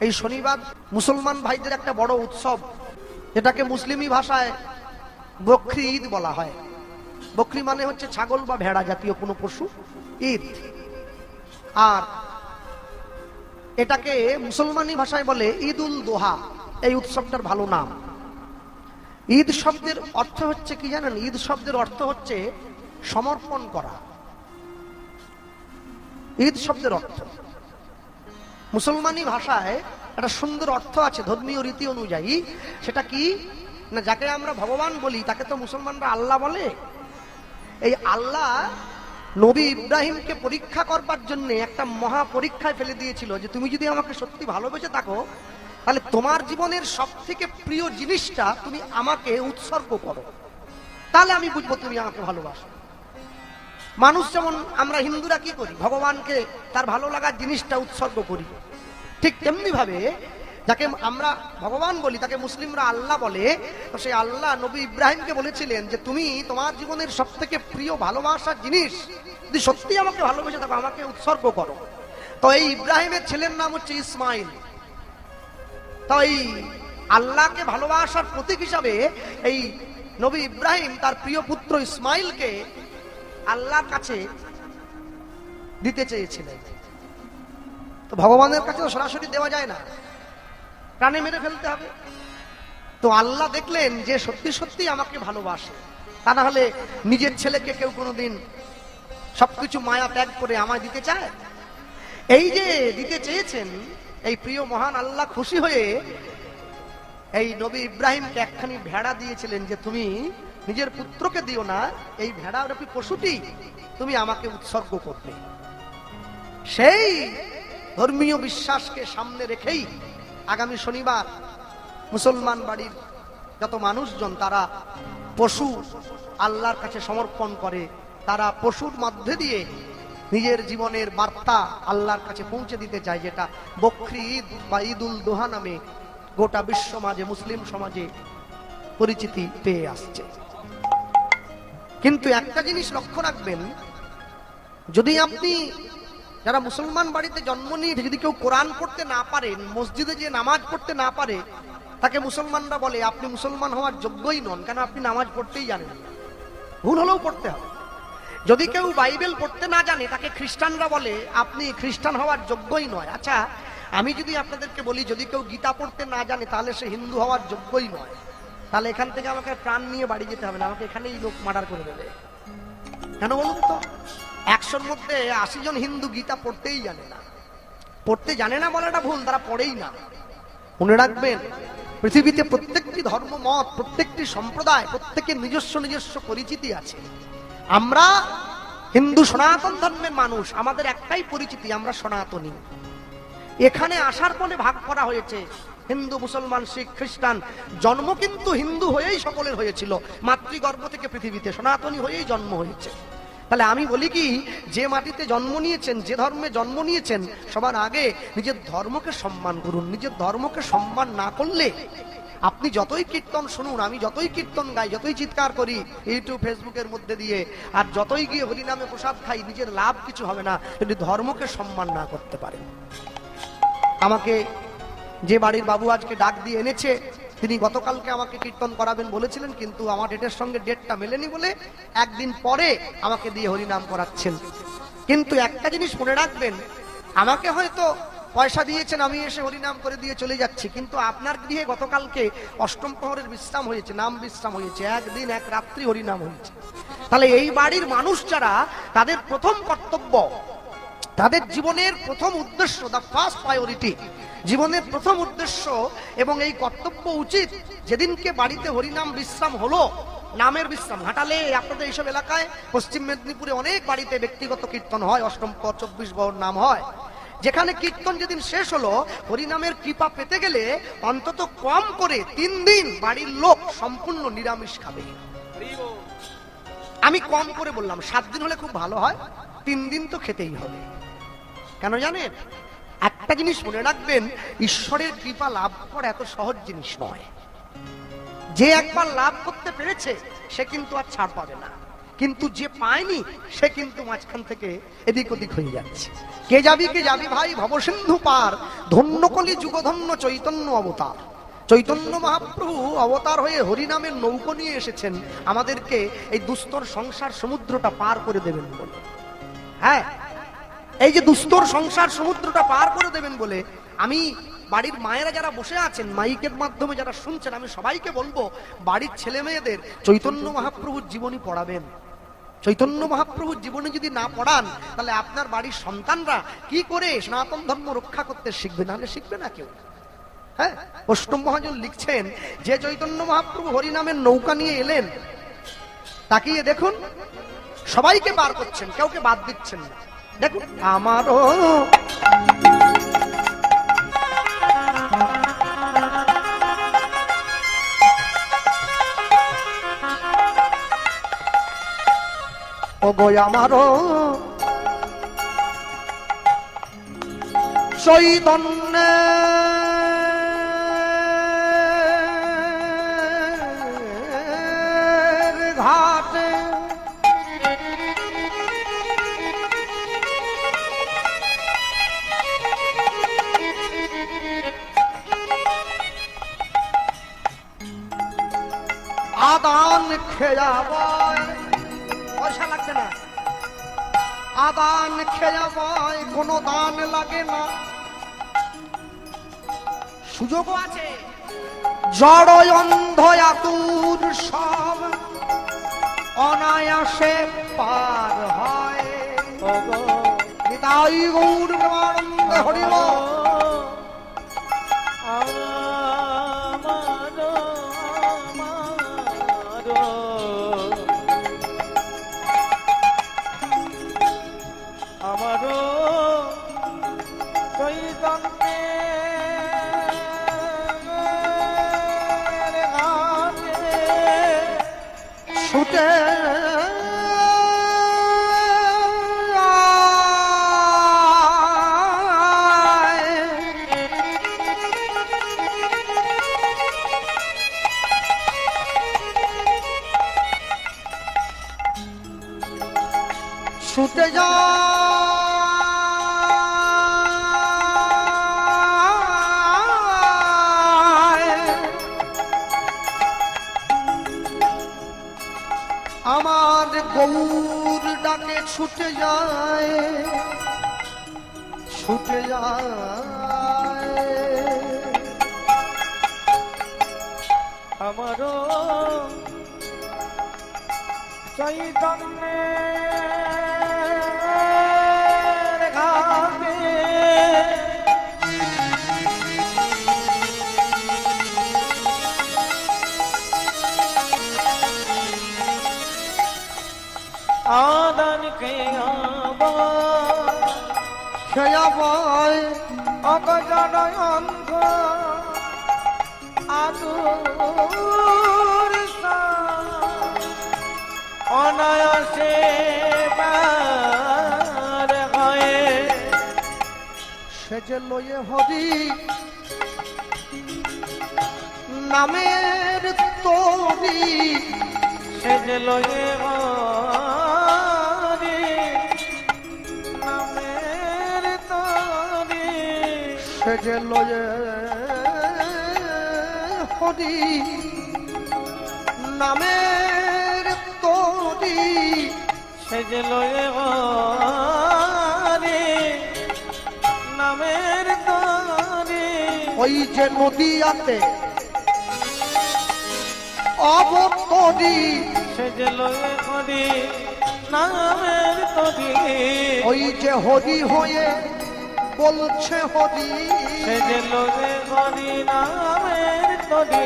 এই শনিবার মুসলমান ভাইদের একটা বড় উৎসব, এটাকে মুসলিমি ভাষায় বকরি ঈদ বলা হয়। বকরি মানে হচ্ছে ছাগল বা ভেড়া জাতীয় কোনো পশু, ঈদ। আর এটাকে মুসলমানি ভাষায় বলে ঈদ উল দোহা। এই উৎসবটার ভালো নাম। ঈদ শব্দের অর্থ হচ্ছে কি জানেন? ঈদ শব্দের অর্থ হচ্ছে সমর্পণ করা। ঈদ শব্দের অর্থ মুসলমানি ভাষায় একটা সুন্দর অর্থ আছে ধর্মীয় রীতি অনুযায়ী। সেটা কি না, যাকে আমরা ভগবান বলি তাকে তো মুসলমানরা আল্লাহ বলে। এই আল্লাহ নবী ইব্রাহিমকে পরীক্ষা করবার জন্য একটা মহা পরীক্ষায় ফেলে দিয়েছিল যে তুমি যদি আমাকে সত্যি ভালোবেসে থাকো তাহলে তোমার জীবনের সব থেকে প্রিয় জিনিসটা তুমি আমাকে উৎসর্গ করো, তাহলে আমি বুঝবো তুমি আমাকে ভালোবাসো। মানুষ যেমন আমরা হিন্দুরা কি করি, ভগবানকে তার ভালো লাগার জিনিসটা উৎসর্গ করি, ঠিক তেমনি ভাবে যাকে আমরা ভগবান বলি তাকে মুসলিমরা আল্লাহ বলে। তো সেই আল্লাহ নবী ইব্রাহিমকে বলেছিলেন যে তুমি তোমার জীবনের সব থেকে প্রিয় ভালোবাসার জিনিস যদি সত্যি আমাকে ভালোবেসে থাকো আমাকে উৎসর্গ করো। তো এই ইব্রাহিমের ছেলের নাম হচ্ছে ইসমাইল। তো এই আল্লাহকে ভালোবাসার প্রতীক হিসাবে এই নবী ইব্রাহিম তার প্রিয় পুত্র ইসমাইলকে আল্লাহর কাছে দিতে চেয়েছিলেন। তো ভগবানের কাছে তো সরাসরি দেওয়া যায় না, প্রাণে মেরে ফেলতে হবে। তো আল্লাহ দেখলেন যে সত্যি সত্যি আমাকে ভালোবাসে, তা না হলে নিজের ছেলেকে কেউ কোনোদিন সবকিছু মায়া ত্যাগ করে আমায় দিতে চায়? এই যে দিতে চেয়েছেন এই প্রিয় মহান আল্লাহ খুশি হয়ে এই নবী ইব্রাহিমকে একখানি ভেড়া দিয়েছিলেন যে তুমি নিজের পুত্রকে দিও না, এই ভেড়ারূপী পশুটি তুমি আমাকে উৎসর্গ করবে। সেই ধর্মীয় বিশ্বাসকে সামনে রেখেই আগামী শনিবার মুসলমান বাড়ির যত মানুষজন তারা পশু আল্লাহর কাছে সমর্পণ করে। তারা পশুর মধ্যে দিয়ে নিজের জীবনের বার্তা আল্লাহর কাছে পৌঁছে দিতে চায়, যেটা বকরি ঈদ বা ঈদ উল দোহা নামে গোটা বিশ্ব সমাজে মুসলিম সমাজে পরিচিতি পেয়ে আসছে। কিন্তু একটা জিনিস লক্ষ্য রাখবেন, যদি আপনি যারা মুসলমান বাড়িতে জন্ম নিয়ে যদি কেউ কোরআন পড়তে না পারেন, মসজিদে যে নামাজ পড়তে না পারে, তাকে মুসলমানরা বলে আপনি মুসলমান হওয়ার যোগ্যই নন, কেন আপনি নামাজ পড়তেই জানেন না। ভুল হলেও পড়তে হবে। যদি কেউ বাইবেল পড়তে না জানে তাকে খ্রিস্টানরা বলে আপনি খ্রিস্টান হওয়ার যোগ্যই নয়। আচ্ছা, আমি যদি আপনাদেরকে বলি যদি কেউ গীতা পড়তে না জানে তাহলে সে হিন্দু হওয়ার যোগ্যই নয়, তাহলে এখান থেকে আমাকে প্রাণ নিয়ে বাড়ি যেতে হবে না, আমাকে এখানেই লোক মার্ডার করে দেবে। কেন বলুন তো? 100-র মধ্যে 80 জন হিন্দু গীতা পড়তেই জানে না। পড়তে জানে না বলাটা ভুল, তারা পড়েই না। মনে রাখবেন, পৃথিবীতে প্রত্যেকটি ধর্ম মত, প্রত্যেকটি সম্প্রদায়, প্রত্যেকের নিজস্ব নিজস্ব পরিচিতি আছে। আমরা হিন্দু সনাতন ধর্মের মানুষ, আমাদের একটাই পরিচিতি, আমরা সনাতনী। এখানে আসার পরে ভাগ করা হয়েছে হিন্দু, মুসলমান, শিখ, খ্রিস্টান। জন্ম কিন্তু হিন্দু হয়েই সকলের হয়েছিল, মাতৃগর্ভ থেকে পৃথিবীতে সনাতনী হয়েই জন্ম হয়েছে। তাহলে আমি বলি কি, যে মাটিতে জন্ম নিয়েছেন, যে ধর্মে জন্ম নিয়েছেন, সবার আগে নিজের ধর্মকে সম্মান করুন। নিজের ধর্মকে সম্মান না করলে আপনি যতই কীর্তন শুনুন, আমি যতই কীর্তন গাই, যতই চিৎকার করি ইউটিউব ফেসবুকের মধ্যে দিয়ে, আর যতই গিয়ে হরিনামে প্রসাদ খাই, নিজের লাভ কিছু হবে না যদি ধর্মকে সম্মান না করতে পারেন। আমাকে যে বাড়ির বাবু আজকে ডাক দিয়ে এনেছে, তিনি গতকালকে আমাকে কীর্তন করাবেন বলেছিলেন, কিন্তু আমার ডেটের সঙ্গে ডেটটা মেলেনি বলে একদিন পরে আমাকে দিয়ে হরিনাম করাচ্ছেন। কিন্তু একটা জিনিস মনে রাখবেন, আমাকে হয়তো পয়সা দিয়েছেন, আমি এসে হরিনাম করে দিয়ে চলে যাচ্ছি, কিন্তু আপনার গৃহে গতকালকে অষ্টম প্রহরের বিশ্রাম হয়েছে, নাম বিশ্রাম হয়েছে, একদিন এক রাত্রি হরিনাম হয়েছে। তাহলে এই বাড়ির মানুষ যারা, তাদের প্রথম কর্তব্য, তাদের জীবনের প্রথম উদ্দেশ্য, দ্য ফার্স্ট প্রায়োরিটি, জীবনের প্রথম উদ্দেশ্য এবং এই কর্তব্য উচিত, যেদিনকে বাড়িতে হরিনাম বিশ্রাম হলো, নামের বিশ্রাম। ঘাটালে আপনাদের এইসব এলাকায়, পশ্চিম মেদিনীপুরে অনেক বাড়িতে ব্যক্তিগত কীর্তন হয়, অষ্টম পর 24 বর নাম হয়, যেখানে কীর্তন যেদিন শেষ হলো, হরিনামের কৃপা পেতে গেলে অন্তত কম করে 3 দিন বাড়ির লোক সম্পূর্ণ নিরামিষ খাবে। আমি কম করে বললাম, 7 দিন হলে খুব ভালো হয়, 3 দিন তো খেতেই হবে। কেন জানেন? একটা জিনিস মনে রাখবেন, ঈশ্বরের কৃপা লাভ করা এত সহজ জিনিস নয়। যে একবার লাভ করতে পেরেছে সে কিন্তু আর ছাড় পাবে না। কিন্তু যে পায়নি সে কিন্তু মাঝখান থেকে এদিক ওদিক হয়ে যাচ্ছে। কে যাবি ভাই ভবসিন্ধু পার, ধন্যকলি যুগধন্য চৈতন্য অবতার। চৈতন্য মহাপ্রভু অবতার হয়ে হরিনামের নৌকো নিয়ে এসেছেন আমাদেরকে এই দুস্তর সংসার সমুদ্রটা পার করে দেবেন বলে। হ্যাঁ, এই যে দুস্তর সংসার সমুদ্রটা পার করে দেবেন বলে আমি বাড়ির মায়েরা যারা বসে আছেন, মাইকের মাধ্যমে যারা শুনছেন, আমি সবাইকে বলবো বাড়ির ছেলে মেয়েদের চৈতন্য মহাপ্রভুর জীবনী পড়াবেন। চৈতন্য মহাপ্রভুর জীবনী যদি না পড়ান তাহলে আপনার বাড়ির সন্তানরা কি করে সনাতন ধর্ম রক্ষা করতে শিখবে, নাহলে শিখবে না কেউ। হ্যাঁ, অষ্টম মহাজন লিখছেন যে চৈতন্য মহাপ্রভু হরিনামের নৌকা নিয়ে এলেন, তাকিয়ে দেখুন সবাইকে বার করছেন, কাউকে বাদ দিচ্ছেন না। দেখুন আমারও আমারও চৈতন্য ঘাটে আদান খেয়াবায়, পয়সা লাগবে না, আদান খেয়াবায় কোনো দান লাগে না, সুযোগও আছে। জড় অন্ধ আতুর সব অনায়াসে পার হয়। নিতাই গৌর প্রেমানন্দ হরি বল। ছুটে ছুটে যা আমার গৌর ডাকে ছুটে যায়, ছুটে যায় আমারও চৈতন্যের ঘাটে। আদান খেয়াবায় অগজন অন্ধ আতুর অনায়াসে পার হয়। সে যে লয়ে হরি নামের তরি, সে যে লয়ে হরি নামের তরি, সে যে লয়ে হরি নামের তরি, সে যে লয়ে হরি নামের তরি। ওই যে নদীয়াতে অবতরি, সে যে লয়ে হরি নামের তরি। ওই যে হরি হয়ে বলছে হরি, সে যে লয়ে হরি নামের তরি।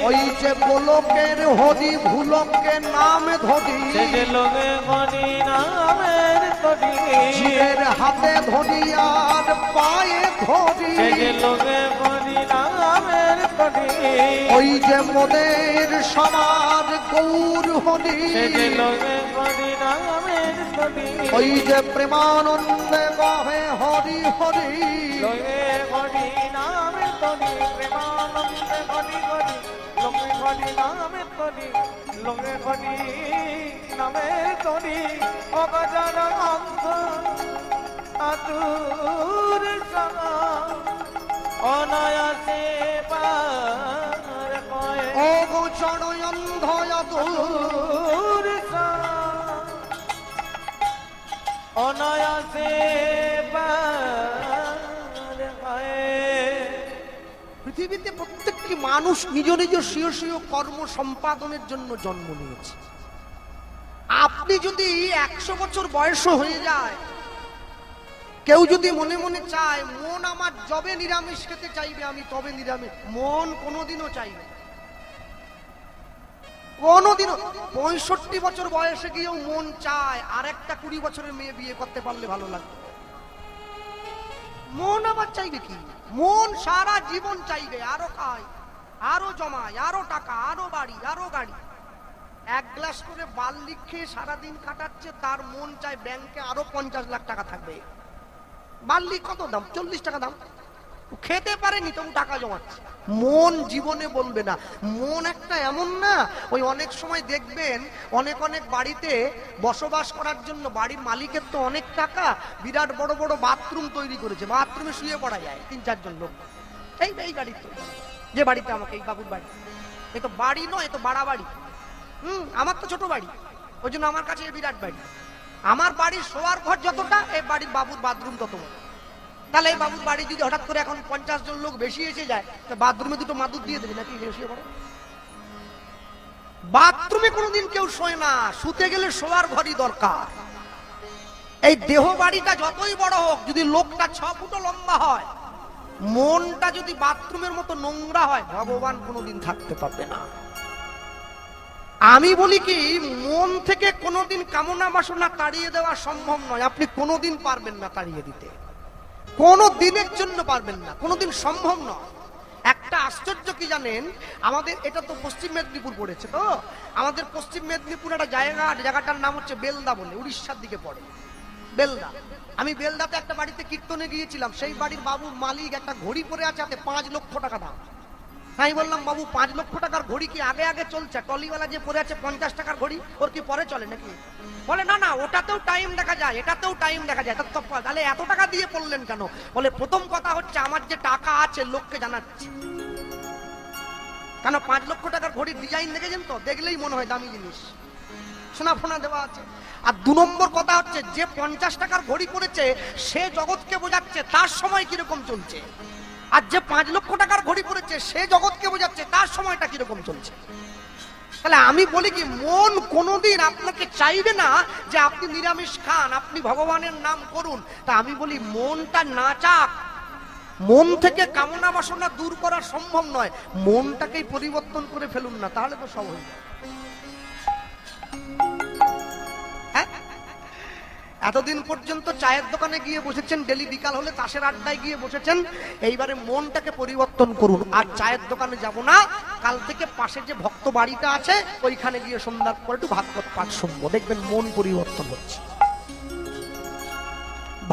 ওই যে গোলকের হরি ভুলকের নাম ধরি, সে যে লয়ে হরি নামের তরি। জীবের হাতে ধরি আর পায়ে ধরি, সে যে লয়ে হরি নামের তরি। ওই যে মোদের সমাজ গৌর হরি, সে যে লয়ে হরি নামের তরি। ওই যে প্রেমানন্দে বহে হরি হরি, লয়ে হরি নামের তরি। প্রেমানন্দে হরি হরি লক্ষ্মী গনি নামে তনি লগে গনি নামে তনি অগজান অন্ধ আতুর সানা অনায়াসে পার কয়ে অগোচর অন্ধয়াতুর অনায়াসে পার কয়ে। পৃথিবীতে প্রত্যেকটি মানুষ নিজ নিজ স্বীয় স্বীয় কর্ম সম্পাদনের জন্য জন্ম নিয়েছে। আপনি যদি 100 বছর বয়স হয়ে যায়, কেউ যদি মনে মনে চায় মন আমার যবে নিরামিষ খেতে চাইবে আমি তবে নিরামিষ, মন কোনোদিনও চাইবে কোনোদিনও। 65 বছর বয়সে গিয়েও মন চায় আর একটা 20 বছরের মেয়ে বিয়ে করতে পারলে ভালো লাগবে। মন আবার চাইবে কি? মন সারা জীবন চাইবে আরো খায়, আরো জমায়, আরো টাকা, আরো বাড়ি, আরো গাড়ি। 1 গ্লাস করে বার্লি খেয়ে সারাদিন কাটাচ্ছে, তার মন চায় ব্যাংকে আরো 50 লাখ টাকা থাকবে। বার্লি কত দাম? 40 টাকা দাম। খেতে পারেনি তবু টাকা জমাচ্ছে। মন জীবনে বলবে না। মন একটা এমন না, ওই অনেক সময় দেখবেন অনেক অনেক বাড়িতে বসবাস করার জন্য বাড়ির মালিকের তো অনেক টাকা, বিরাট বড় বড় বাথরুম তৈরি করেছে, বাথরুমে শুয়ে পড়া যায় 3-4 জন লোক। এই গাড়ি তো, যে বাড়িতে আমাকে, এই বাবুর বাড়ি, এ তো বাড়ি নয়, এ তো বাড়া বাড়ি। আমার তো ছোট বাড়ি, ওই জন্য আমার কাছে বিরাট বাড়ি। আমার বাড়ির শোয়ার ঘর যতটা, এই বাড়ির বাবুর বাথরুম তত বড়। তাহলে এই বাবুর বাড়ি যদি হঠাৎ করে এখন 50 জন লোক বেশি এসে যায়, তো বাথরুমে দুটো মাদুর দিয়ে দেবে নাকি? শুয়ে পড়ে। বাথরুমে কোনোদিন কেউ শোয় না, শুতে গেলে শোয়ার ঘরই দরকার। এই দেহ বাড়িটা যতই বড় হোক, যদি লোকটা 6 ফুট লম্বা হয়, মনটা যদি বাথরুমের মতো নোংরা হয়, ভগবান কোনোদিন থাকতে পারবে না। আমি বলি কি, মন থেকে কোনোদিন কামনা বাসনা তাড়িয়ে দেওয়া সম্ভব নয়। আপনি কোনোদিন পারবেন না তাড়িয়ে দিতে, কোনো দিনের জন্য পারবেন না, কোনোদিন সম্ভব নয়। একটা আশ্চর্য কি জানেন, আমাদের এটা তো পশ্চিম মেদিনীপুর পড়েছে, তো আমাদের পশ্চিম মেদিনীপুর একটা জায়গাটার নাম হচ্ছে বেলদা বলে, উড়িষ্যার দিকে পড়ে বেলদা। আমি বেলদাতে একটা বাড়িতে কীর্তনে গিয়েছিলাম, সেই বাড়ির বাবুর মালিক একটা ঘড়ি পরে আছে, 5 লক্ষ টাকা দাম। আমি বললাম, বাবু 5 লক্ষ টাকার ঘড়ি কি আগে আগে চলছে? টলিওয়ালা যে পরে আছে 50 টাকার ঘড়ি, ওর কি পরে চলে নাকি? বলে না না, ওটাতেও টাইম দেখা যায়, এটাতেও টাইম দেখা যায়। তাহলে এত টাকা দিয়ে পড়লেন কেন? বলে প্রথম কথা হচ্ছে আমার যে টাকা আছে লোককে জানাচ্ছি। কেন? 5 লক্ষ টাকার ঘড়ির ডিজাইন দেখেছেন তো, দেখলেই মনে হয় দামি জিনিস, সোনা ফোনা দেওয়া আছে। আর 2 নম্বর কথা হচ্ছে, যে 50 টাকার ঘড়ি পড়েছে সে জগৎকে বোঝাচ্ছে তার সময় কিরকম চলছে, আর যে 5 লক্ষ টাকার ঘড়ি পড়েছে সে জগৎকে বোঝাচ্ছে তার সময়টা কিরকম চলছে। তাহলে আমি বলি কি, মন কোনোদিন আপনাকে চাইবে না যে আপনি নিরামিষ খান, আপনি ভগবানের নাম করুন। তা আমি বলি, মনটা না চাক, মন থেকে কামনা বাসনা দূর করা সম্ভব নয়, মনটাকেই পরিবর্তন করে ফেলুন না, তাহলে তো সব হয়ে যাবে। এতদিন পর্যন্ত চায়ের দোকানে গিয়ে বসেছেন, ডেলি বিকাল হলে তাসের আড্ডায় গিয়ে বসেছেন, এইবারে মনটাকে পরিবর্তন করুন। আর চায়ের দোকানে যাব না, কাল থেকে পাশে যে ভক্ত বাড়িটা আছে ওইখানে গিয়ে সন্ধ্যার পরে একটু ভাগবত পাঠ শুনবো, দেখবেন মন পরিবর্তন হচ্ছে।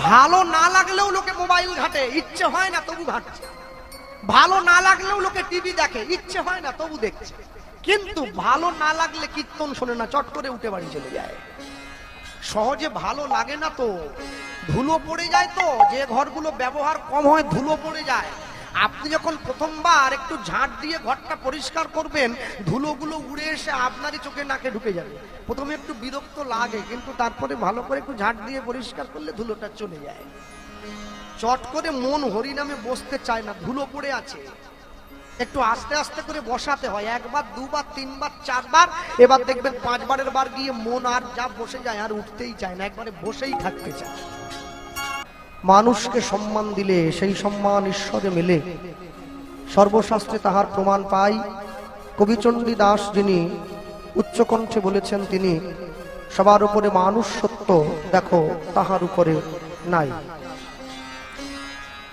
ভালো না লাগলেও লোকে মোবাইল ঘাটে, ইচ্ছে হয় না তবু ঘাটছে। ভালো না লাগলেও লোকে টিভি দেখে, ইচ্ছে হয় না তবু দেখছে। কিন্তু ভালো না লাগলে কীর্তন শোনে না, চট করে উঠে বাড়ি চলে যায়। সহজে ভালো লাগে না তো, ধুলো পড়ে যায়। তো যে ঘরগুলো ব্যবহার কম হয় ধুলো পড়ে যায়। আপনি যখন প্রথমবার একটু ঝাঁট দিয়ে ঘরটা পরিষ্কার করবেন, ধুলোগুলো উড়ে এসে আপনারই চোখে নাকে ঢুকে যাবে। প্রথমে একটু বিরক্ত লাগে, কিন্তু তারপরে ভালো করে একটু ঝাঁট দিয়ে পরিষ্কার করলে ধুলোটা চলে যায়। চট করে মন হরিনামে বসতে চায় না, ধুলো পড়ে আছে। একটু আস্তে আস্তে করে বসাতে হয়, 1 বার 2 বার 3 বার 4 বার, এবার দেখবেন 5 বারের বার গিয়ে মন আর যা বসে যায়, আর উঠতেই চায় না, একবারে বসেই থাকতে চায়। মানুষকে সম্মান দিলে সেই সম্মান ঈশ্বরে মেলে, সর্বশাস্ত্রে তাহার প্রমাণ পাই। কবিচণ্ডী দাস যিনি উচ্চকণ্ঠে বলেছেন, তিনি সবার উপরে মানুষ সত্য, দেখো তাহার উপরে নাই।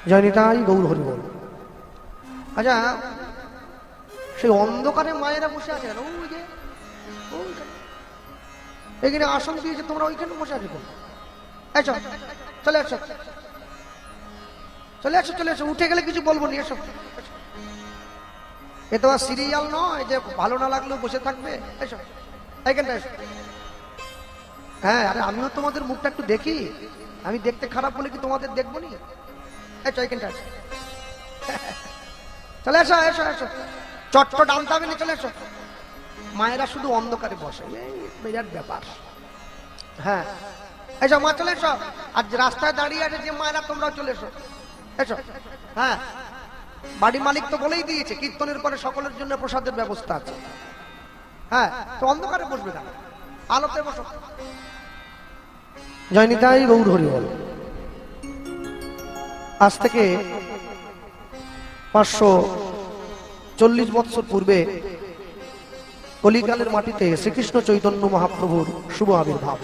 জয়নিতাই গৌর হরি বল। আচ্ছা, সেই অন্ধকারে মায়েরা বসে আছে কেন? ওই যে এখানে আসন দিয়েছে, তোমরা ওইখানে বসে আছো কেন? চলে আসো, চলে আসো, চলে আসো, উঠে গেলে কিছু বলবো নি। এসো, এ তো আর সিরিয়াল নয় যে ভালো না লাগলেও বসে থাকবে। এসো এইখানটা এসো। হ্যাঁ, আরে আমিও তোমাদের মুখটা একটু দেখি। আমি দেখতে খারাপ বলে কি তোমাদের দেখবো নি? এসো এইখানটা এসো। চলে এসো এসো এসো, চট্ট আনতে হবে না, চলে এসো। মায়েরা শুধু অন্ধকারে বসে, এই বিরাট ব্যাপার। হ্যাঁ এসো মা, চলে এসো। আর যে রাস্তায় দাঁড়িয়ে আছে যে মায়েরা, তোমরাও চলে এসো। এসো। হ্যাঁ, বাড়ি মালিক তো বলেই দিয়েছে কীর্তনের পরে সকলের জন্য প্রসাদের ব্যবস্থা আছে। হ্যাঁ, তো অন্ধকারে বসবে না, আলোতে বসো। জয় নিতাই গৌর হরি বল। আজ থেকে 540 বৎসর পূর্বে কলিকালের মাটিতে শ্রীকৃষ্ণ চৈতন্য মহাপ্রভুর শুভ আবির্ভাব।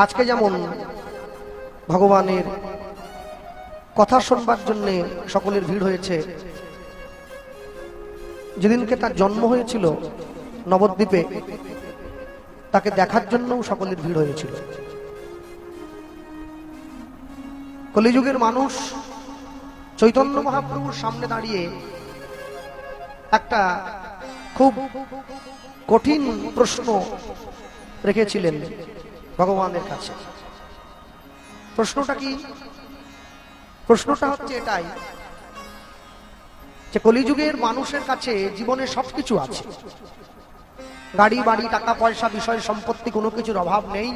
আজকে যেমন ভগবানের কথা শুনবার জন্য সকলের ভিড় হয়েছে, যেদিনকে তার জন্ম হয়েছিল নবদ্বীপে, তাকে দেখার জন্যও সকলের ভিড় হয়েছিল। কলিযুগের মানুষ চৈতন্য মহাপ্রভুর সামনে দাঁড়িয়ে একটা খুব কঠিন প্রশ্ন রেখেছিলেন ভগবানের কাছে। প্রশ্নটা কি? প্রশ্নটা হচ্ছে এটাই যে কলিযুগের মানুষের কাছে জীবনে সবকিছু আছে, গাড়ি বাড়ি টাকা পয়সা বিষয় সম্পত্তি কোনো কিছুর অভাব নেই।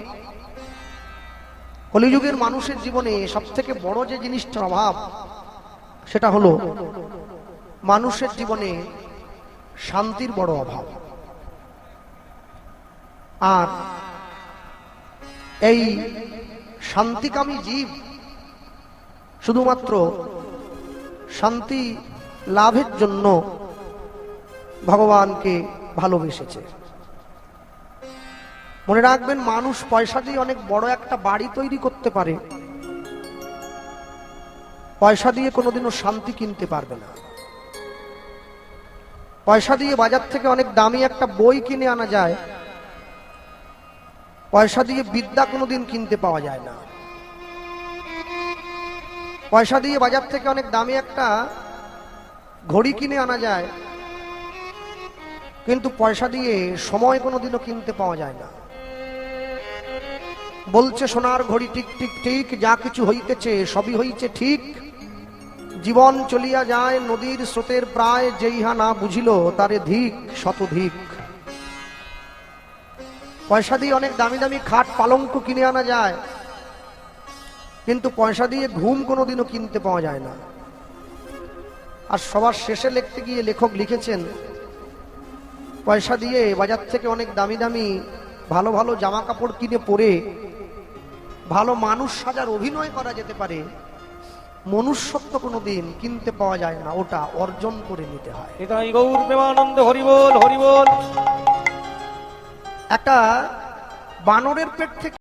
কলিযুগের মানুষের জীবনে সব থেকে বড় যে জিনিসটার অভাব, সেটা হলো মানুষের জীবনে শান্তির বড় অভাব। আর এই শান্তিকামী জীব শুধুমাত্র শান্তি লাভের জন্য ভগবানকে ভালোবেসেছে। মনে রাখবেন, মানুষ পয়সা দিয়ে অনেক বড় একটা বাড়ি তৈরি করতে পারে, পয়সা দিয়ে কোনোদিনও শান্তি কিনতে পারবে না। পয়সা দিয়ে বাজার থেকে অনেক দামি একটা বই কিনে আনা যায়, পয়সা দিয়ে বিদ্যা কোনোদিন কিনতে পাওয়া যায় না। পয়সা দিয়ে বাজার থেকে অনেক দামি একটা ঘড়ি কিনে আনা যায়, কিন্তু পয়সা দিয়ে সময় কোনোদিনও কিনতে পাওয়া যায় না। বলছে সোনার ঘড়ি টিক টিক টিক, যা কিছু হইতেছে সবই হইছে ঠিক। জীবন চলিয়া যায় নদীর স্রোতের প্রায়, যেইহা না বুঝিল তারে ধিক শতধিক। পয়সা দিয়ে অনেক দামি দামি খাট পালঙ্ক কিনে আনা যায়, কিন্তু পয়সা দিয়ে ঘুম কোনোদিনও কিনতে পাওয়া যায় না। আর সবার শেষে লিখতে গিয়ে লেখক লিখেছেন, পয়সা দিয়ে বাজার থেকে অনেক দামি দামি ভালো ভালো জামা কাপড় কিনে পরে ভালো মানুষ সাজার অভিনয় করা যেতে পারে, মনুষ্যত্ব কোনোদিন কিনতে পাওয়া যায় না, ওটা অর্জন করে নিতে হয়। নিতাই গৌর প্রেমানন্দ হরি বল হরি বল। একটা বানরের পেট থেকে